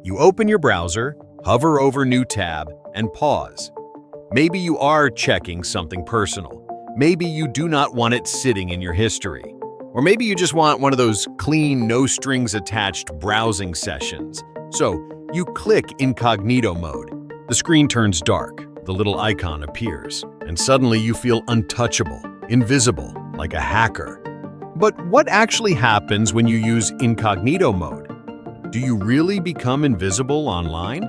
You open your browser, hover over New tab, and pause. Maybe you are checking something personal. Maybe you do not want it sitting in your history. Or maybe you just want one of those clean, no-strings-attached browsing sessions. So you click Incognito Mode. The screen turns dark, the little icon appears, and suddenly you feel untouchable, invisible, like a hacker. But what actually happens when you use Incognito Mode? Do you really become invisible online?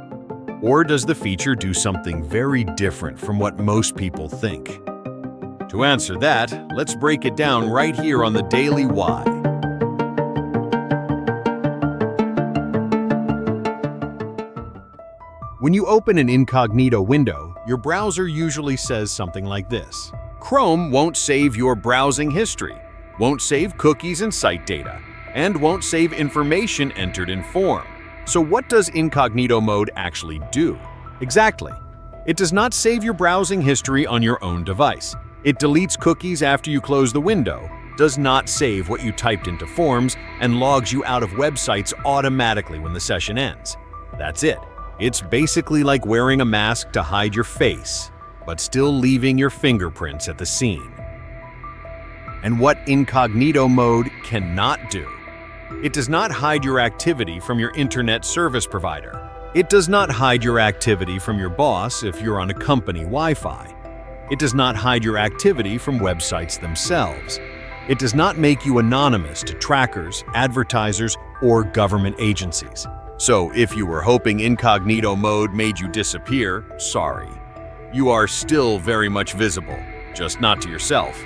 Or does the feature do something very different from what most people think? To answer that, let's break it down right here on the Daily Why. When you open an incognito window, your browser usually says something like this. Chrome won't save your browsing history, won't save cookies and site data, and won't save information entered in form. So what does Incognito Mode actually do? Exactly. It does not save your browsing history on your own device. It deletes cookies after you close the window, does not save what you typed into forms, and logs you out of websites automatically when the session ends. That's it. It's basically like wearing a mask to hide your face, but still leaving your fingerprints at the scene. And what Incognito Mode cannot do. It does not hide your activity from your internet service provider. It does not hide your activity from your boss if you're on a company Wi-Fi. It does not hide your activity from websites themselves. It does not make you anonymous to trackers, advertisers, or government agencies. So if you were hoping Incognito Mode made you disappear, sorry. You are still very much visible, just not to yourself.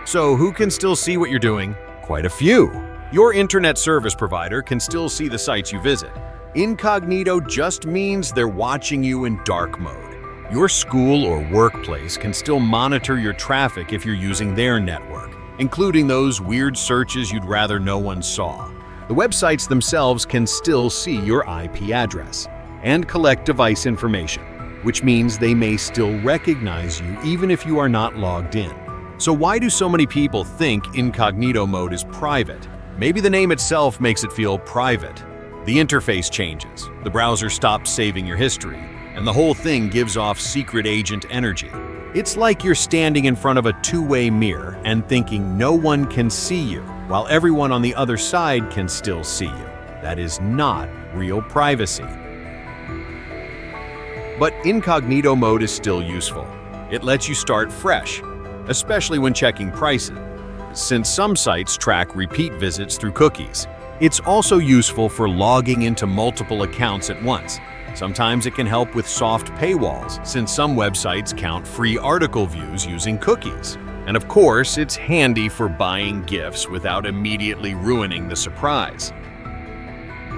So who can still see what you're doing? Quite a few. Your internet service provider can still see the sites you visit. Incognito just means they're watching you in dark mode. Your school or workplace can still monitor your traffic if you're using their network, including those weird searches you'd rather no one saw. The websites themselves can still see your IP address and collect device information, which means they may still recognize you even if you are not logged in. So why do so many people think Incognito Mode is private? Maybe the name itself makes it feel private. The interface changes, the browser stops saving your history, and the whole thing gives off secret agent energy. It's like you're standing in front of a two-way mirror and thinking no one can see you, while everyone on the other side can still see you. That is not real privacy. But Incognito Mode is still useful. It lets you start fresh, especially when checking prices, since some sites track repeat visits through cookies. It's also useful for logging into multiple accounts at once. Sometimes it can help with soft paywalls, since some websites count free article views using cookies. And of course, it's handy for buying gifts without immediately ruining the surprise.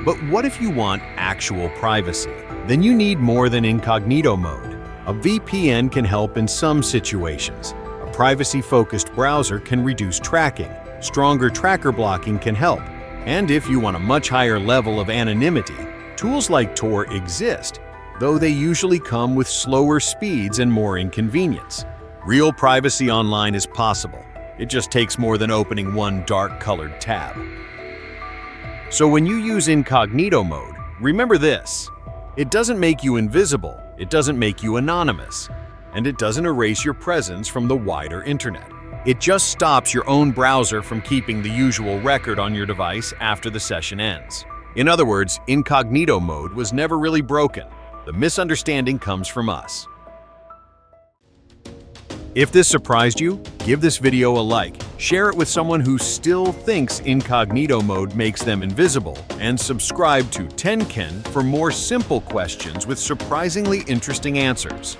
But what if you want actual privacy? Then you need more than Incognito Mode. A VPN can help in some situations. A privacy-focused browser can reduce tracking. Stronger tracker blocking can help. And if you want a much higher level of anonymity, tools like Tor exist, though they usually come with slower speeds and more inconvenience. Real privacy online is possible. It just takes more than opening one dark-colored tab. So when you use Incognito Mode, remember this. It doesn't make you invisible, it doesn't make you anonymous, and it doesn't erase your presence from the wider internet. It just stops your own browser from keeping the usual record on your device after the session ends. In other words, Incognito Mode was never really broken. The misunderstanding comes from us. If this surprised you, give this video a like, share it with someone who still thinks Incognito Mode makes them invisible, and subscribe to Tenken for more simple questions with surprisingly interesting answers.